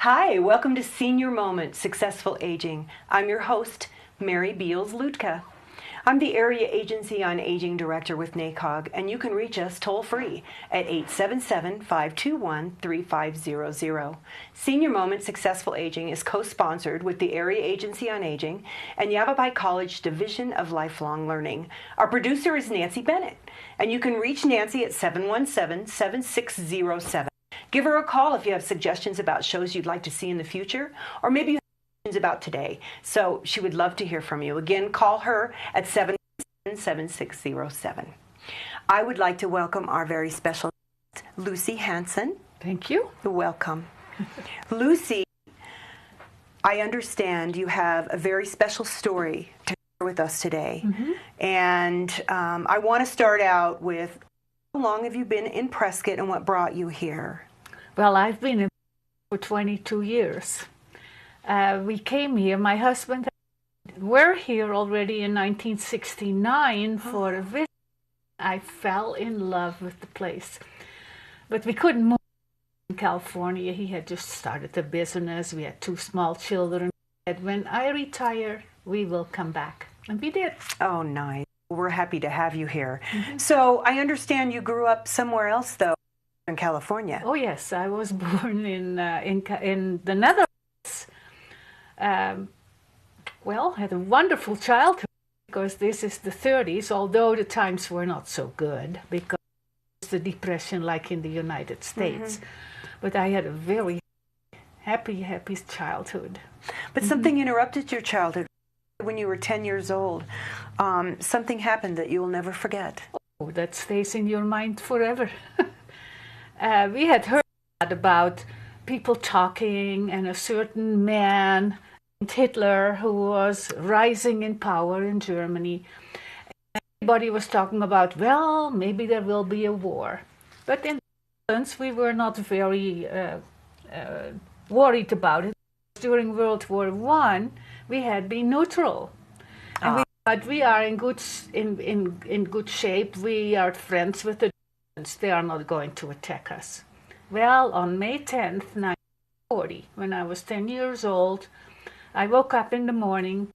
Hi, welcome to Senior Moment, Successful Aging. I'm your host, Mary Beals-Luedtke. I'm the Area Agency on Aging Director with NACOG, and you can reach us toll-free at 877-521-3500. Senior Moment, Successful Aging is co-sponsored with the Area Agency on Aging and Yavapai College Division of Lifelong Learning. Our producer is Nancy Bennett, and you can reach Nancy at 717-7607. Give her a call if you have suggestions about shows you'd like to see in the future, or maybe you have questions about today. So she would love to hear from you. Again, call her at 717-7607. I would like to welcome our very special guest, Lucy Hanson. Thank you. Welcome. Lucy, I understand you have a very special story to share with us today. And I want to start out with, how long have you been in Prescott and what brought you here? Well, I've been in for 22 years. We came here, my husband were here already in 1969 for a visit. I fell in love with the place. But we couldn't move in California. He had just started a business. We had 2 small children. And when I retire, we will come back. And we did. Oh, nice. We're happy to have you here. So I understand you grew up somewhere else, though, in California. Oh, yes. I was born in the Netherlands. Well, had a wonderful childhood because this is the 30s, although the times were not so good because it's the Depression like in the United States. But I had a very happy childhood. But something interrupted your childhood. When you were 10 years old, something happened that you'll never forget. Oh, that stays in your mind forever. We had heard about people talking and a certain man, Hitler, who was rising in power in Germany. Everybody was talking about, well, maybe there will be a war. But in the Netherlands, we were not very worried about it. During World War I, we had been neutral. And we thought we are in good shape. We are friends with the Germans. They are not going to attack us. Well, on May 10th, 1940, when I was 10 years old, I woke up in the morning,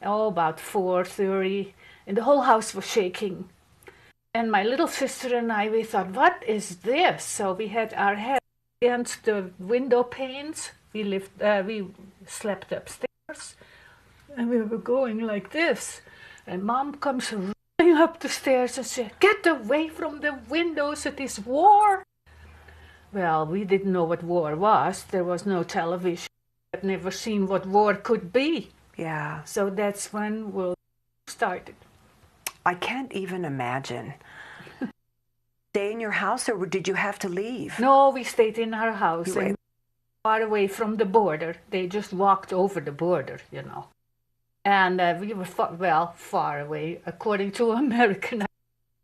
about 4:30, and the whole house was shaking. And my little sister and I, we thought, what is this? So we had our head against the window panes. We slept upstairs, and we were going like this. And Mom comes running up the stairs and said, "Get away from the windows, it is war." Well, we didn't know what war was. There was no television. I'd never seen what war could be. Yeah. So that's when World War started. I can't even imagine. Stay in your house, or did you have to leave? No, we stayed in our house. And far away from the border. They just walked over the border, you know. And we were, far away. According to American, it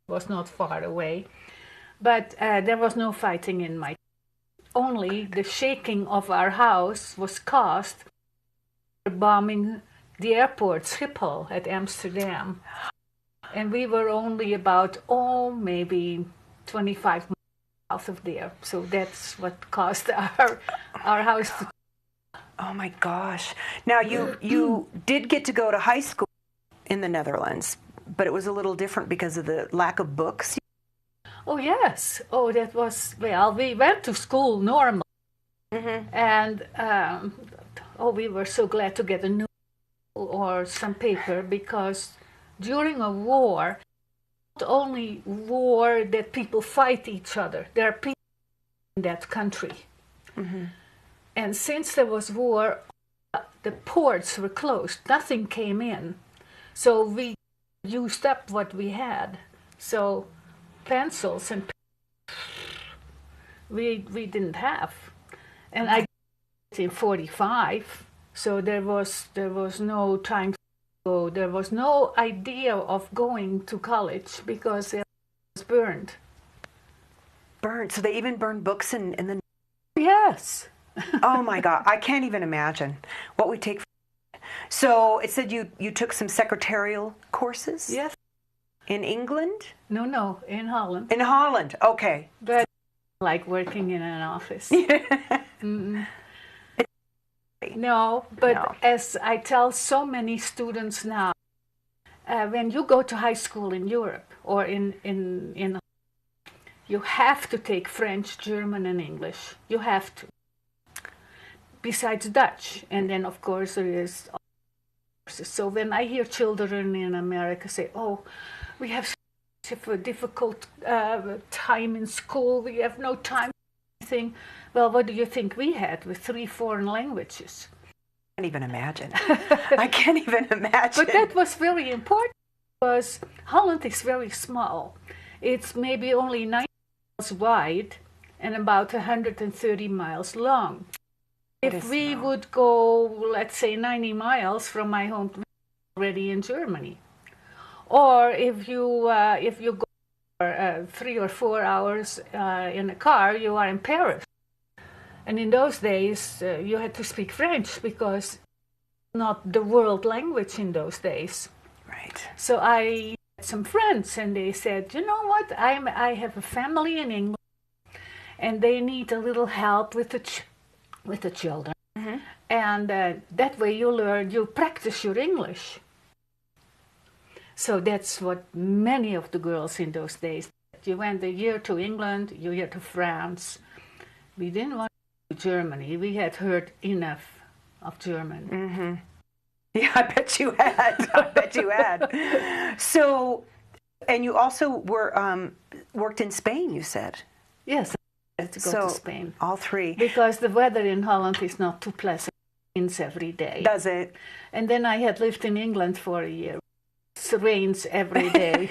was not far away. But there was no fighting in my. Only the shaking of our house was caused by bombing the airport Schiphol at Amsterdam. And we were only about, maybe 25 miles south of there. So that's what caused our house to. Oh my gosh. Now you did get to go to high school in the Netherlands, but it was a little different because of the lack of books. Oh yes. Oh, that was, we went to school normal. And we were so glad to get a new or some paper because during a war, not only war that people fight each other, there are people in that country. And since there was war, the ports were closed. Nothing came in. So we used up what we had. So pencils and we didn't have. And I in 45, so there was no time to go. There was no idea of going to college because it was burned. Burned? So they even burned books in the... Yes. Oh my God, I can't even imagine what we take. So it said you took some secretarial courses? Yes. In England? No, in Holland. In Holland, okay. But like working in an office. It's No, but No. as I tell so many students now, when you go to high school in Europe or in you have to take French, German, and English. You have to. Besides Dutch, and then of course there is. So when I hear children in America say, "Oh, we have such a difficult time in school. We have no time for anything." Well, what do you think we had with 3 foreign languages? I can't even imagine. I can't even imagine. But that was very important because Holland is very small. It's maybe only 90 miles wide and about 130 miles long. If we would go, let's say, 90 miles from my home, already in Germany. Or if you go for 3 or 4 hours in a car, you are in Paris. And in those days, you had to speak French because not the world language in those days. Right. So I had some friends, and they said, "You know what? I have a family in England, and they need a little help with the children, and that way you practice your English." So that's what many of the girls in those days did. You went a year to England, a year to France. We didn't want to go to Germany. We had heard enough of German. Mm-hmm. Yeah, I bet you had. I bet you had. So, and you also worked in Spain, you said. Yes, I had to go to Spain. All 3. Because the weather in Holland is not too pleasant. It rains every day. Does it? And then I had lived in England for a year. It rains every day.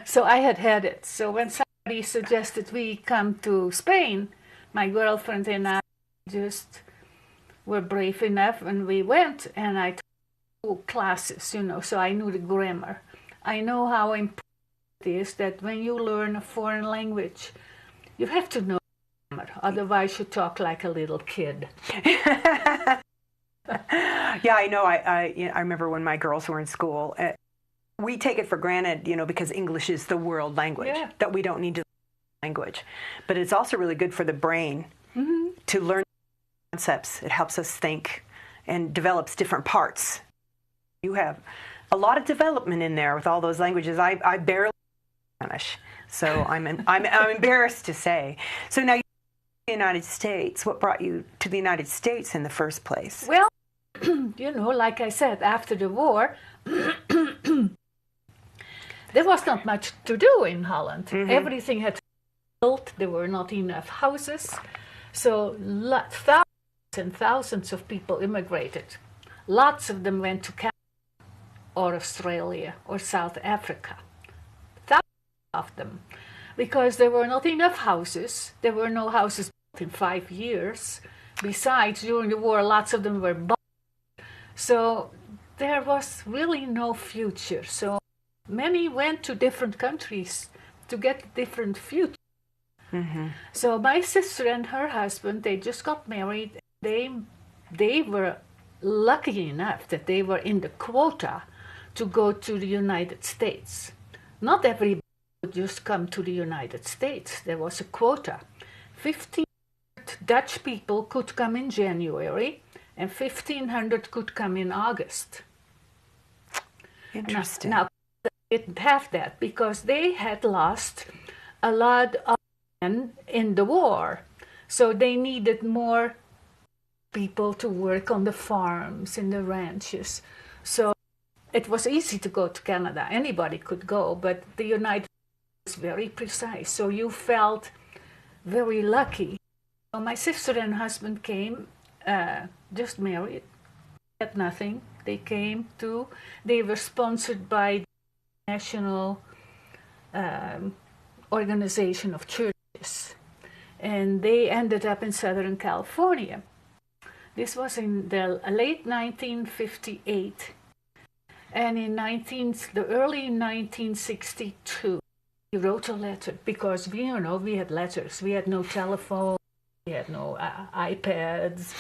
So I had it. So when somebody suggested we come to Spain, my girlfriend and I just were brave enough, and we went, and I took classes, so I knew the grammar. I know how important it is that when you learn a foreign language, you have to know grammar, otherwise you talk like a little kid. Yeah, I know. I remember when my girls were in school, we take it for granted, because English is the world language, that we don't need to learn language. But it's also really good for the brain to learn concepts. It helps us think and develops different parts. You have a lot of development in there with all those languages. I barely speak Spanish, so I'm embarrassed to say. So now you're in the United States. What brought you to the United States in the first place? Well, like I said, after the war, there was not much to do in Holland. Everything had to be built. There were not enough houses. So thousands and thousands of people immigrated. Lots of them went to Canada or Australia or South Africa. Thousands of them. Because there were not enough houses. There were no houses built in 5 years. Besides, during the war, lots of them were bombed. So there was really no future. So many went to different countries to get different future. So my sister and her husband, they just got married. They were lucky enough that they were in the quota to go to the United States. Not everybody would just come to the United States. There was a quota. 1,500 Dutch people could come in January, and 1,500 could come in August. Interesting. Now they didn't have that because they had lost a lot of men in the war. So they needed more people to work on the farms, in the ranches. So it was easy to go to Canada. Anybody could go, but the United States was very precise. So you felt very lucky. So my sister and husband came, just married, had nothing. They came to, they were sponsored by the National Organization of Churches. And they ended up in Southern California. This was in the late 1958. And in the early 1962, he wrote a letter because we had letters. We had no telephone, we had no iPads.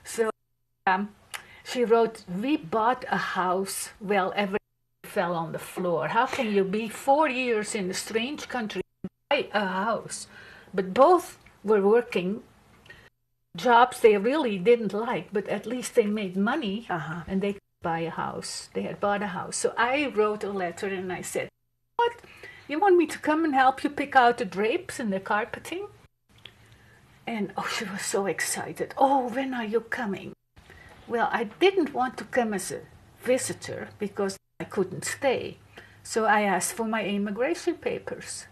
So she wrote, "We bought a house." Well, everything fell on the floor. How can you be 4 years in a strange country and buy a house? But both were working. jobs they really didn't like, but at least they made money and they could buy a house. They had bought a house. So I wrote a letter and I said, what? You want me to come and help you pick out the drapes and the carpeting? And oh, she was so excited. Oh, when are you coming? Well, I didn't want to come as a visitor because I couldn't stay. So I asked for my immigration papers.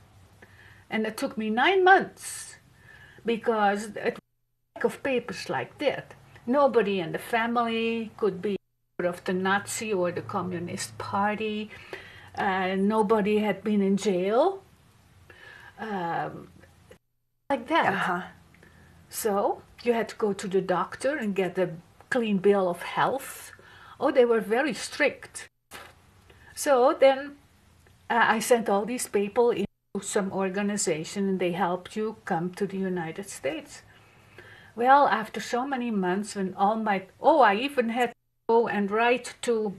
And it took me 9 months because it was a lack of papers like that. Nobody in the family could be of the Nazi or the Communist Party. Nobody had been in jail. Like that. So you had to go to the doctor and get a clean bill of health. Oh, they were very strict. So then I sent all these people into some organization and they helped you come to the United States. Well, after so many months when I even had to go and write to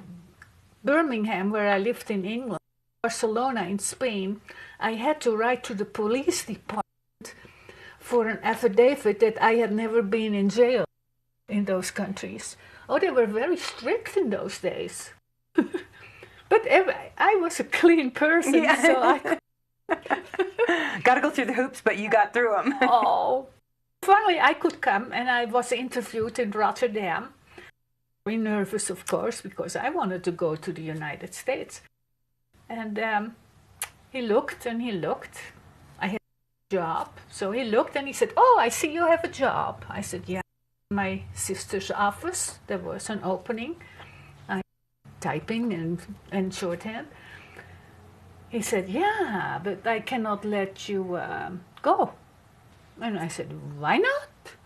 Birmingham, where I lived in England, Barcelona in Spain. I had to write to the police department for an affidavit that I had never been in jail in those countries. Oh, they were very strict in those days. But I was a clean person, so I got to go through the hoops, but you got through them. Oh, finally I could come, and I was interviewed in Rotterdam. Very nervous, of course, because I wanted to go to the United States. And he looked and he looked. I had a job, so he looked and he said, "Oh, I see you have a job." I said, "Yeah." In my sister's office, there was an opening. Typing and shorthand. He said, "Yeah, but I cannot let you go." And I said, "Why not?"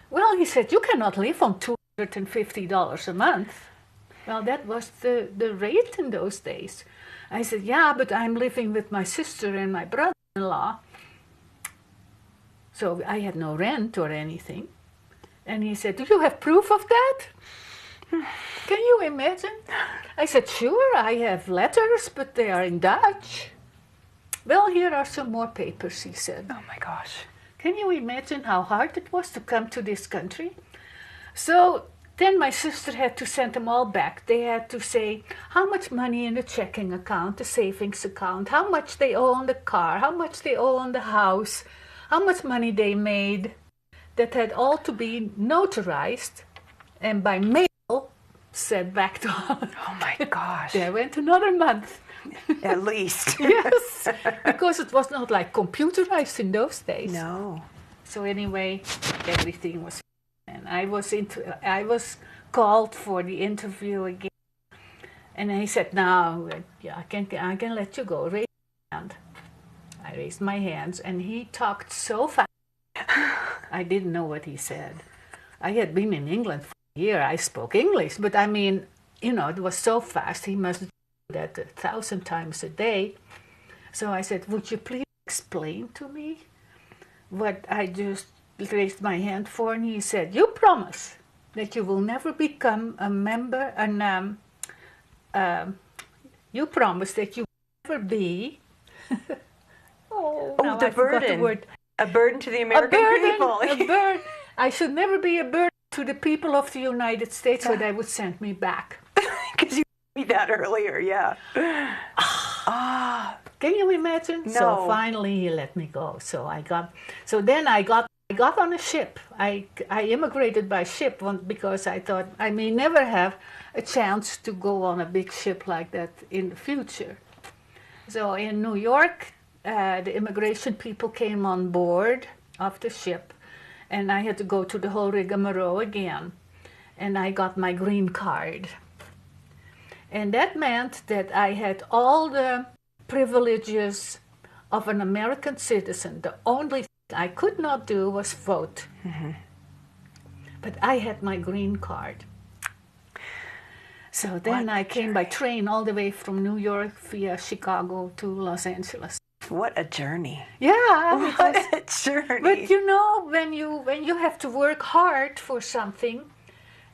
Well, he said, "You cannot live on $250 a month." Well, that was the rate in those days. I said, "Yeah, but I'm living with my sister and my brother-in-law." So I had no rent or anything. And he said, "Do you have proof of that?" Can you imagine? I said, "Sure, I have letters, but they are in Dutch." "Well, here are some more papers," he said. Oh my gosh. Can you imagine how hard it was to come to this country? So then my sister had to send them all back. They had to say how much money in the checking account, the savings account, how much they owe on the car, how much they owe on the house, how much money they made. That had all to be notarized and by mail sent back to us. Oh my gosh. There went another month. At least. Yes, because it was not like computerized in those days. No. So anyway, everything was, and I was called for the interview again, and he said, "Now, I can let you go. Raise your hand." I raised my hands, and he talked so fast. I didn't know what he said. I had been in England for a year. I spoke English, but I mean, it was so fast. He must do that 1,000 times a day. So I said, "Would you please explain to me what I just raised my hand for?" And he said, "You promise that you will never become a member, and you promise that you will never be." Now the I forgot the burden. word. A burden to the American people. A burden. I should never be a burden to the people of the United States, or they would send me back. Because you told me that earlier, yeah. Can you imagine? No. So finally he let me go. So then I got on a ship. I immigrated by ship because I thought I may never have a chance to go on a big ship like that in the future. So in New York, the immigration people came on board of the ship, and I had to go to the whole rigmarole again. And I got my green card. And that meant that I had all the privileges of an American citizen. The only thing I could not do was vote. Mm-hmm. But I had my green card. So then I came by train all the way from New York via Chicago to Los Angeles. What a journey. Yeah. What a journey. But when you have to work hard for something,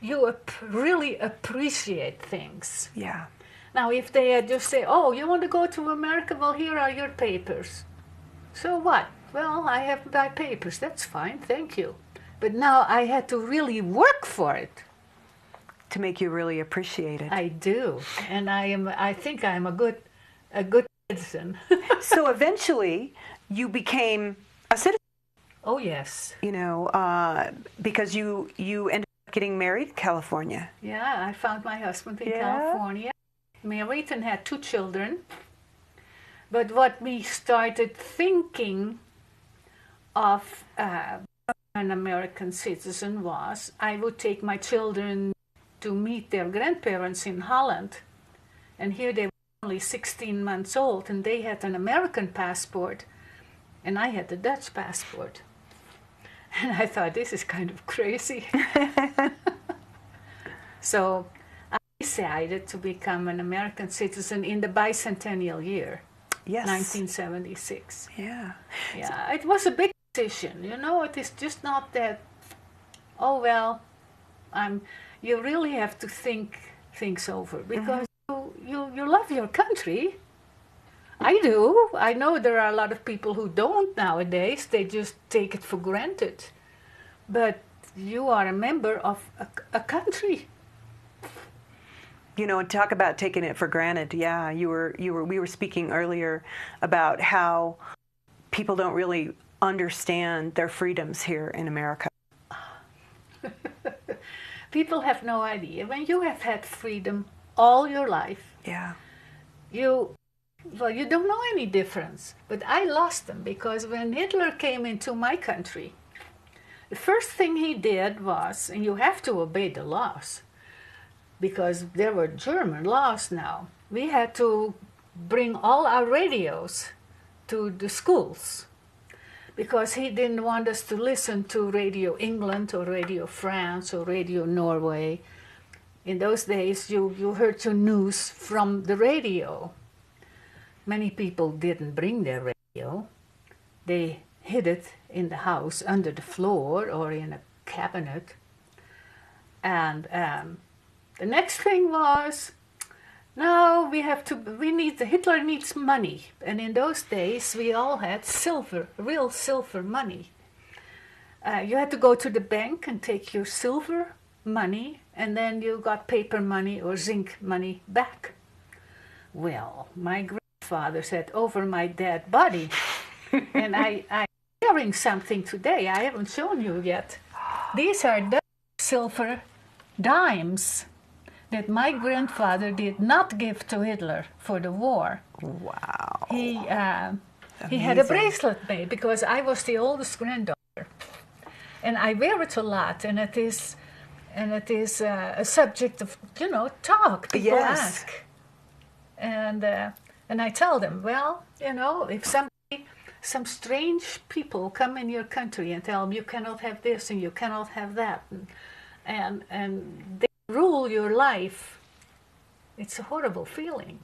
you really appreciate things. Yeah. Now, if they had just say, "Oh, you want to go to America? Well, here are your papers." So what? Well, I have my papers. That's fine. Thank you. But now I had to really work for it. To make you really appreciate it. I do, and I think I'm a good citizen. So eventually, you became a citizen. Oh yes. You know, because you ended up getting married in California. Yeah, I found my husband in California, married and had 2 children. But what me started thinking of an American citizen was I would take my children to meet their grandparents in Holland. And here they were only 16 months old, and they had an American passport, and I had the Dutch passport. And I thought, this is kind of crazy. So I decided to become an American citizen in the bicentennial year, Yes. 1976. Yeah. Yeah, it was a big decision. You know, it is just not that, oh, well, you really have to think things over, because you love your country. I do. I know there are a lot of people who don't nowadays. They just take it for granted. But you are a member of a country. You know, and talk about taking it for granted. Yeah, we were speaking earlier about how people don't really understand their freedoms here in America. People have no idea. When you have had freedom all your life, you don't know any difference. But I lost them, because when Hitler came into my country, the first thing he did was, and you have to obey the laws, because there were German laws now. We had to bring all our radios to the schools, because he didn't want us to listen to Radio England or Radio France or Radio Norway. In those days, you heard your news from the radio. Many people didn't bring their radio. They hid it in the house under the floor or in a cabinet. And the next thing was, now Hitler needs money. And in those days, we all had silver, real silver money. You had to go to the bank and take your silver money, and then you got paper money or zinc money back. Well, my grandfather said, over my dead body. And I'm wearing something today I haven't shown you yet. These are the silver dimes that my grandfather did not give to Hitler for the war. Wow. He had a bracelet made, because I was the oldest granddaughter. And I wear it a lot, and it is a subject of, talk. People ask. And I tell them, well, if some strange people come in your country and tell them you cannot have this and you cannot have that, and they rule your life, it's a horrible feeling.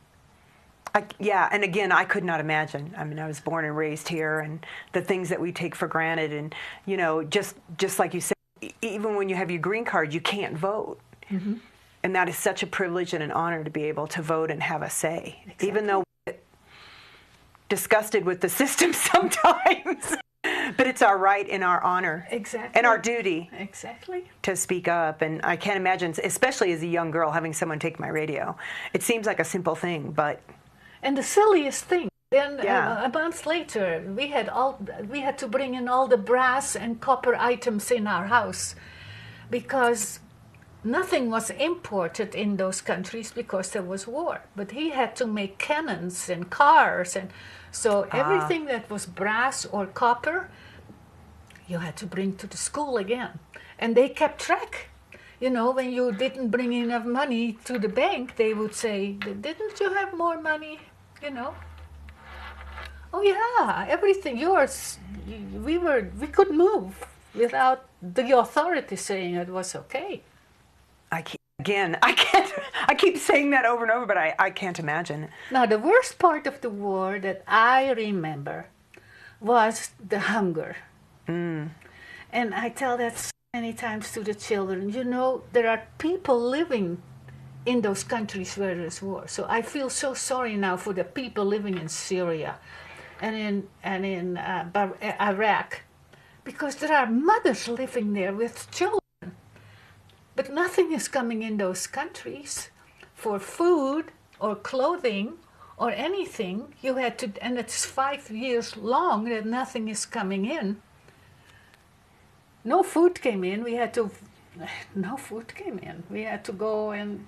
And again, I could not imagine. I mean, I was born and raised here, and the things that we take for granted, and just like you said, even when you have your green card, you can't vote. Mm-hmm. And that is such a privilege and an honor to be able to vote and have a say, exactly. Even though we get disgusted with the system sometimes. But it's our right and our honor. Exactly. And our duty. Exactly. To speak up. And I can't imagine, especially as a young girl, having someone take my radio. It seems like a simple thing, but... And the silliest thing, then a month later, we had to bring in all the brass and copper items in our house, because nothing was imported in those countries because there was war. But he had to make cannons and cars, and so everything that was brass or copper, you had to bring to the school again. And they kept track. When you didn't bring enough money to the bank, they would say, didn't you have more money? Oh yeah, everything yours. We could move without the authority saying it was okay. I keep saying that over and over, but I can't imagine. Now, the worst part of the war that I remember was the hunger. Mm. And I tell that so many times to the children. There are people living in those countries where there's war. So I feel so sorry now for the people living in Syria and in Iraq, because there are mothers living there with children. But nothing is coming in those countries for food or clothing or anything. You had to, and it's 5 years long that nothing is coming in. No food came in. No food came in. We had to go and,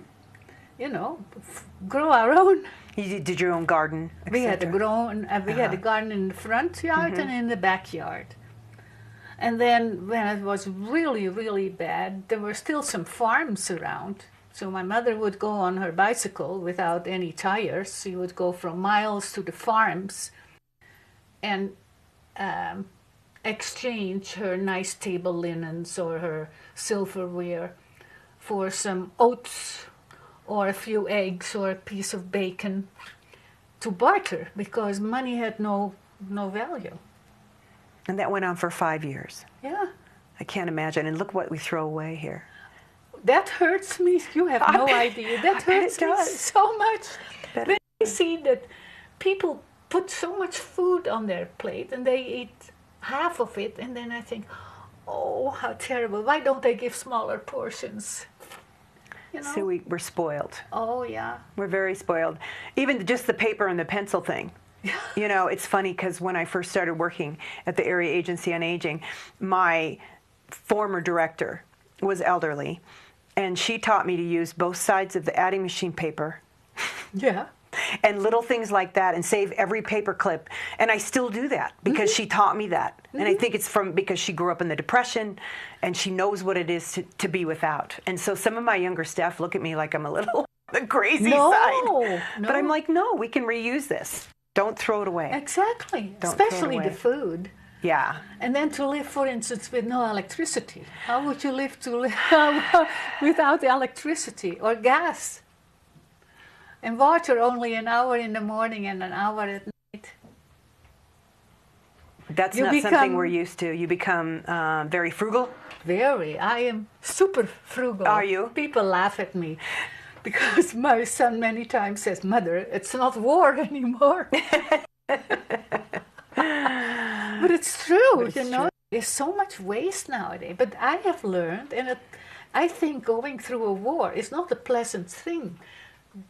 grow our own. You did your own garden. We had a garden in the front yard and in the backyard. And then when it was really, really bad, there were still some farms around. So my mother would go on her bicycle without any tires. She would go from miles to the farms and exchange her nice table linens or her silverware for some oats or a few eggs or a piece of bacon to barter, because money had no value. And that went on for 5 years. Yeah. I can't imagine. And look what we throw away here. That hurts me. You have no idea. That hurts me so much. When I see that people put so much food on their plate and they eat half of it, and then I think, oh, how terrible. Why don't they give smaller portions? So we're spoiled. Oh, yeah. We're very spoiled. Even just the paper and the pencil thing. It's funny because when I first started working at the Area Agency on Aging, my former director was elderly, and she taught me to use both sides of the adding machine paper. Yeah. And little things like that, and save every paper clip. And I still do that because she taught me that. And I think it's because she grew up in the Depression and she knows what it is to be without. And so some of my younger staff look at me like I'm a little the crazy side. No. But I'm like, no, we can reuse this. Don't throw it away. Exactly. Especially the food. Yeah. And then to live, for instance, with no electricity. How would you live without electricity or gas? And water only an hour in the morning and an hour at night. That's not something we're used to. You become very frugal? Very. I am super frugal. Are you? People laugh at me because my son many times says, Mother, it's not war anymore. But it's true, true. There's so much waste nowadays. But I have learned, and I think going through a war is not a pleasant thing.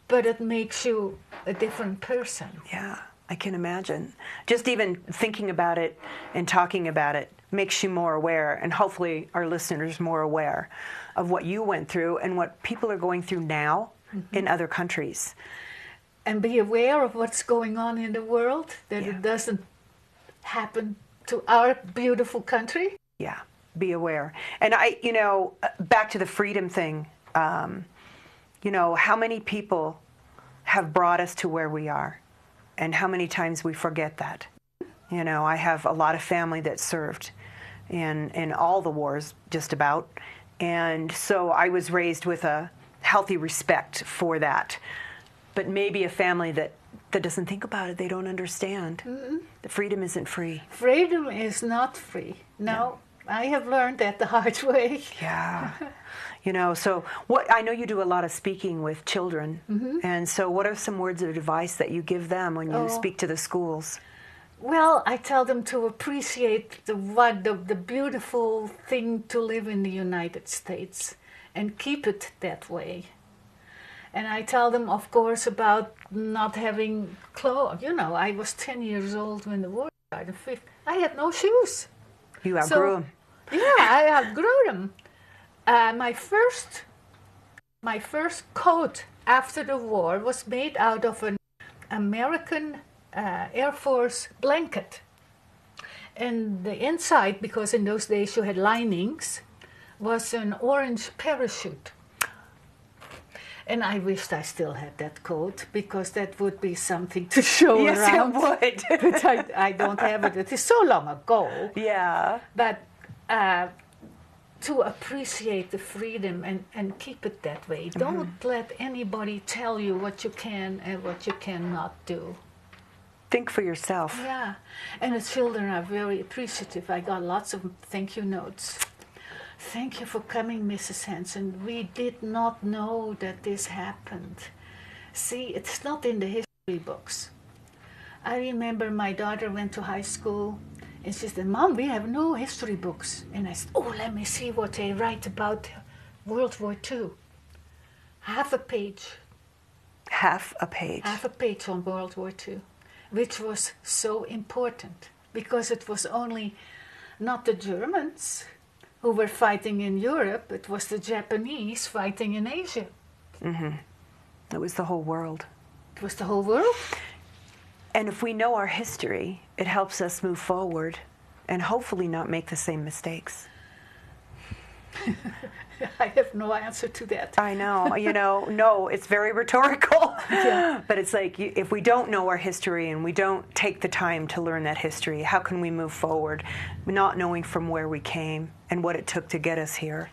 But it makes you a different person. Yeah, I can imagine. Just even thinking about it and talking about it makes you more aware, and hopefully our listeners more aware of what you went through and what people are going through now in other countries. And be aware of what's going on in the world, that it doesn't happen to our beautiful country. Yeah, be aware. And back to the freedom thing, how many people have brought us to where we are, and how many times we forget that. I have a lot of family that served in all the wars, just about, and so I was raised with a healthy respect for that. But maybe a family that doesn't think about it, they don't understand. The freedom isn't free. Freedom is not free. No. I have learned that the hard way. Yeah. So I know you do a lot of speaking with children. And so what are some words of advice that you give them when you speak to the schools? Well, I tell them to appreciate the beautiful thing to live in the United States and keep it that way. And I tell them, of course, about not having clothes. I was 10 years old when the war started. I had no shoes. You outgrew them. Yeah, I outgrew them. My first coat after the war was made out of an American Air Force blanket. And the inside, because in those days you had linings, was an orange parachute. And I wished I still had that coat, because that would be something to show around. Yes, it would. But I don't have it. It is so long ago. Yeah. But to appreciate the freedom and keep it that way. Don't let anybody tell you what you can and what you cannot do. Think for yourself. Yeah. And the children are very appreciative. I got lots of thank you notes. Thank you for coming, Mrs. Hanson. We did not know that this happened. See, it's not in the history books. I remember my daughter went to high school And she said, Mom, we have no history books. And I said, oh, let me see what they write about World War II. Half a page. Half a page. Half a page on World War II, which was so important because it was only not the Germans who were fighting in Europe, it was the Japanese fighting in Asia. Mm-hmm. It was the whole world. It was the whole world. And if we know our history, it helps us move forward and hopefully not make the same mistakes. I have no answer to that. I know, no, it's very rhetorical. Yeah. But it's like, if we don't know our history and we don't take the time to learn that history, how can we move forward, not knowing from where we came and what it took to get us here?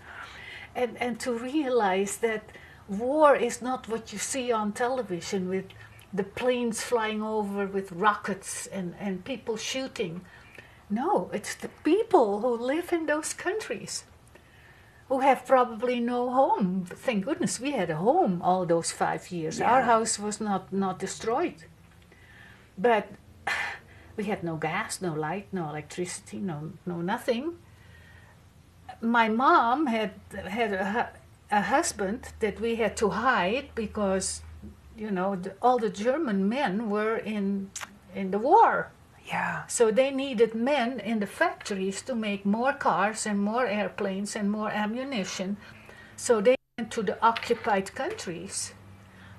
And to realize that war is not what you see on television with the planes flying over with rockets and people shooting. No, it's the people who live in those countries who have probably no home. Thank goodness we had a home all those 5 years. Yeah. Our house was not destroyed. But we had no gas, no light, no electricity, no nothing. My mom had a husband that we had to hide because, all the German men were in the war. Yeah. So they needed men in the factories to make more cars and more airplanes and more ammunition. So they went to the occupied countries,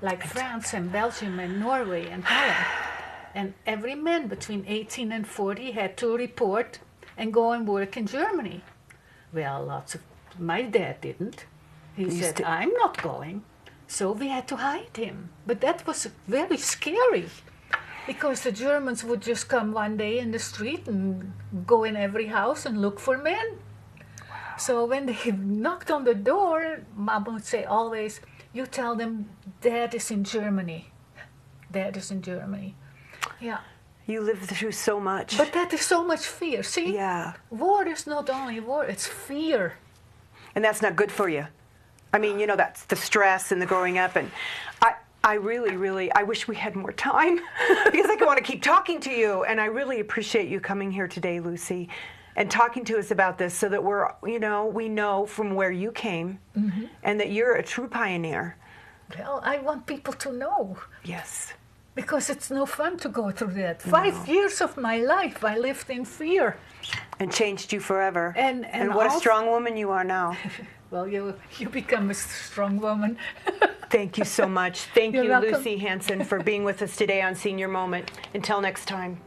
like France and Belgium and Norway and Holland. And every man between 18 and 40 had to report and go and work in Germany. Well, my dad didn't. He said, I'm not going. So we had to hide him. But that was very scary. Because the Germans would just come one day in the street and go in every house and look for men. Wow. So when they knocked on the door, Mom would say always, you tell them Dad is in Germany. Dad is in Germany. Yeah. You lived through so much. But that is so much fear. See? Yeah. War is not only war, it's fear. And that's not good for you. I mean, that's the stress and the growing up. And I really, I wish we had more time because I want to keep talking to you. And I really appreciate you coming here today, Lucy, and talking to us about this so that we know from where you came mm-hmm. and that you're a true pioneer. Well, I want people to know. Yes. Because it's no fun to go through that. 5 years of my life, I lived in fear. And changed you forever. And what a strong woman you are now. Well, you become a strong woman. Thank you so much. Thank you, welcome. Lucy Hanson, for being with us today on Senior Moment. Until next time.